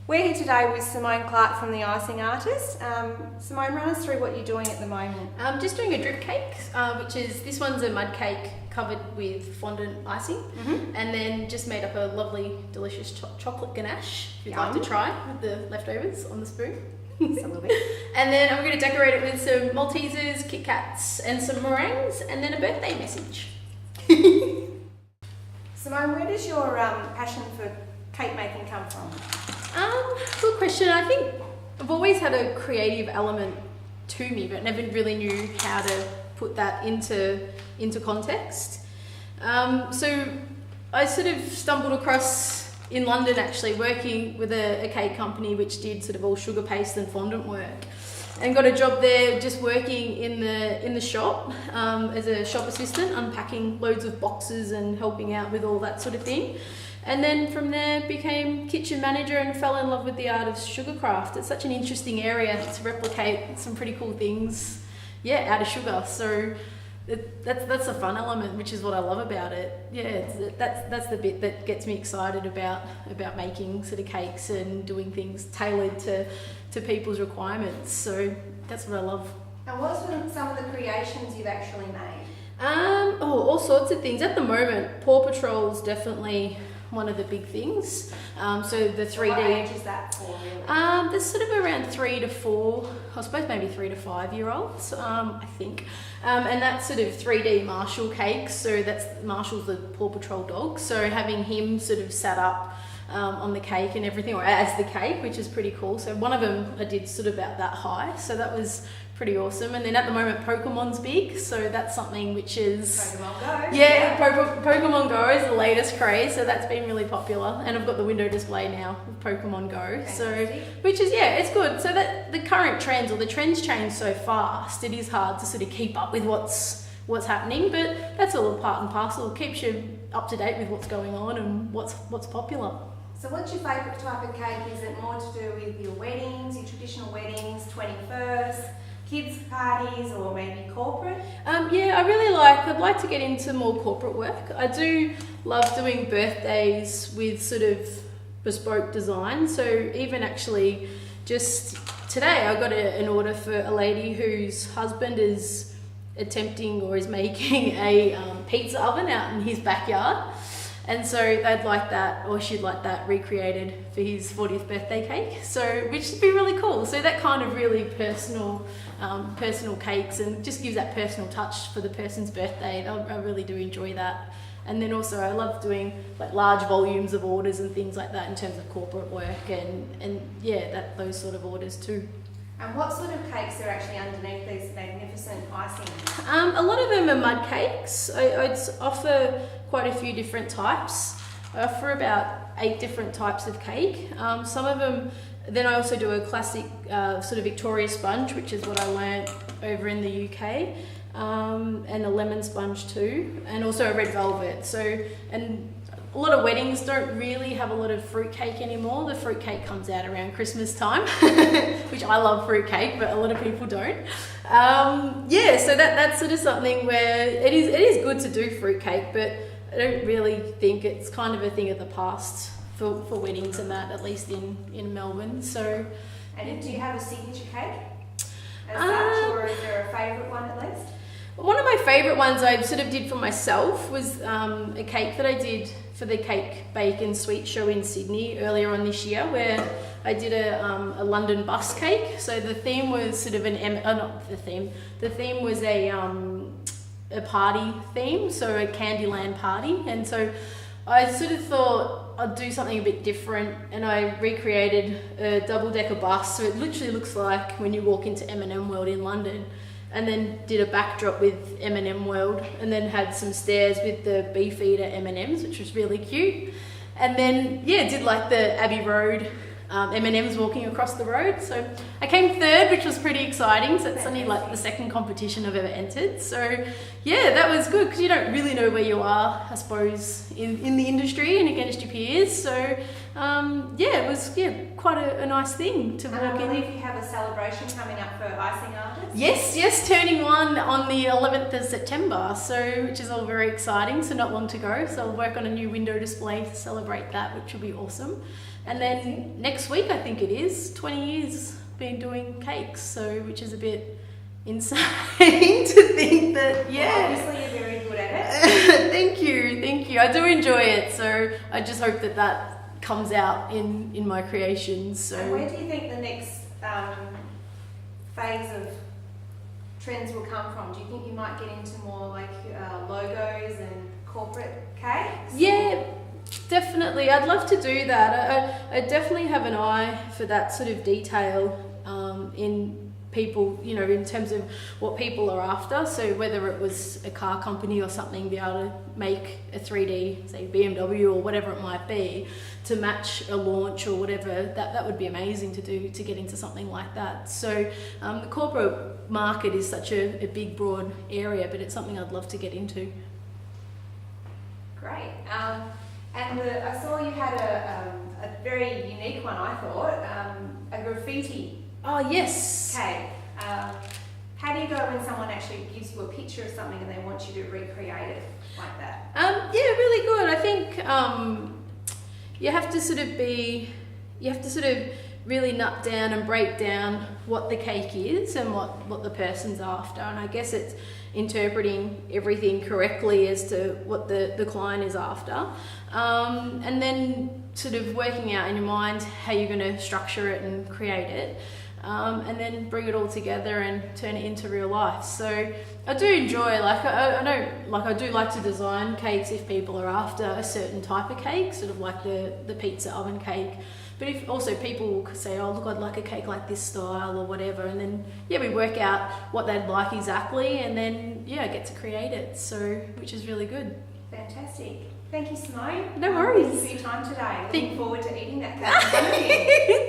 We're here today with Simone Clarke from the Icing Artist. Simone, run us through what you're doing at the moment. I'm just doing a drip cake, which is, this one's a mud cake covered with fondant icing, and then just made up a lovely, delicious chocolate ganache, if you'd like to try, with the leftovers on the spoon. Just a little bit. And then I'm going to decorate it with some Maltesers, Kit Kats, and some meringues, and then a birthday message. Simone, where does your passion for cake making come from? Good question. I think I've always had a creative element to me, but never really knew how to put that into context. So I sort of stumbled across in London, actually working with a cake company which did sort of all sugar paste and fondant work, and got a job there just working in the shop as a shop assistant, unpacking loads of boxes and helping out with all that sort of thing. And then from there became kitchen manager and fell in love with the art of sugar craft. It's such an interesting area to replicate some pretty cool things, out of sugar. So that's the fun element, which is what I love about it. That's the bit that gets me excited about making sort of cakes and doing things tailored to people's requirements. So that's what I love. And what's some of the creations you've actually made? All sorts of things. At the moment, Paw Patrol's definitely one of the big things. So the 3D. What age is that for, really? There's sort of around 3 to 4, I suppose maybe 3 to 5 year olds, I think. And that's sort of 3D Marshall cakes. So that's Marshall's the Paw Patrol dog. So having him sort of sat up on the cake and everything, or as the cake, which is pretty cool. So one of them I did sort of about that high. So that was pretty awesome. And then at the moment Pokemon's big, so that's something which is Pokemon Go. Pokemon Go is the latest craze, so that's been really popular. And I've got the window display now with Pokemon Go. Fantastic. So which is it's good. So that the current trends, or the trends change so fast, it is hard to sort of keep up with what's happening, but that's all part and parcel. It keeps you up to date with what's going on and what's popular. So what's your favourite type of cake? Is it more to do with your weddings, your traditional weddings, 21st, kids parties, or maybe corporate? I'd like to get into more corporate work. I do love doing birthdays with sort of bespoke design. So even actually just today I got an order for a lady whose husband is attempting or is making a pizza oven out in his backyard. And so they'd like that, or she'd like that recreated for his 40th birthday cake. So, which would be really cool. So that kind of really personal cakes, and just gives that personal touch for the person's birthday. I really do enjoy that. And then also I love doing like large volumes of orders and things like that in terms of corporate work and those sort of orders too. And what sort of cakes are actually underneath these magnificent icings? A lot of them are mud cakes. I'd offer quite a few different types. I offer about 8 different types of cake. Some of them, then I also do a classic sort of Victoria sponge, which is what I learnt over in the UK, and a lemon sponge too, and also a red velvet. So, and a lot of weddings don't really have a lot of fruitcake anymore. The fruitcake comes out around Christmas time, which I love fruitcake, but a lot of people don't. So that's sort of something where it is good to do fruitcake, but I don't really think it's kind of a thing of the past for weddings and that, at least in Melbourne. So, and do you have a signature cake as such, or is there a favourite one at least? One of my favourite ones I sort of did for myself was a cake that I did for the Cake, Bake and Sweet show in Sydney earlier on this year, where I did a London bus cake. So the theme was sort of the theme was a party theme, so a Candyland party. And so I sort of thought I'd do something a bit different, and I recreated a double-decker bus, so it literally looks like when you walk into M&M World in London. And then did a backdrop with M&M World, and then had some stairs with the Beefeater M&Ms, which was really cute. And then did like the Abbey Road M&Ms walking across the road. So I came 3rd, which was pretty exciting. So it's only like the 2nd competition I've ever entered. So that was good, because you don't really know where you are, I suppose, in the industry and against your peers. So it was quite a nice thing to And walk I in. believe you have a celebration coming up for Icing Artist. Yes, turning 1 on the 11th of September, which is all very exciting, so not long to go. So I'll work on a new window display to celebrate that, which will be awesome. And then next week, I think it is, 20 years been doing cakes, which is a bit insane to think that, Well, obviously you're very good at it. Thank you. I do enjoy it, so I just hope that comes out in my creations. So And where do you think the next phase of trends will come from? Do you think you might get into more like logos and corporate cakes? Yeah, definitely. I'd love to do that. I definitely have an eye for that sort of detail in people, in terms of what people are after. So whether it was a car company or something, be able to make a 3D, say BMW or whatever it might be, to match a launch or whatever, that would be amazing to do, to get into something like that. So the corporate market is such a big, broad area, but it's something I'd love to get into. Great. And I saw you had a very unique one, I thought, a graffiti Oh, yes. cake. How do you go when someone actually gives you a picture of something and they want you to recreate it like that? Really good. I think you have to sort of really nut down and break down what the cake is and what the person's after. And I guess it's interpreting everything correctly as to what the client is after. And then sort of working out in your mind how you're going to structure it and create it. And then bring it all together and turn it into real life. So I do enjoy, I do like to design cakes if people are after a certain type of cake, sort of like the pizza oven cake. But if also people could say, oh look, I'd like a cake like this style or whatever, and then we work out what they'd like exactly, and then get to create it. So which is really good. Fantastic. Thank you, Simone. No worries. Thank you for your time today. Looking forward to eating that cake.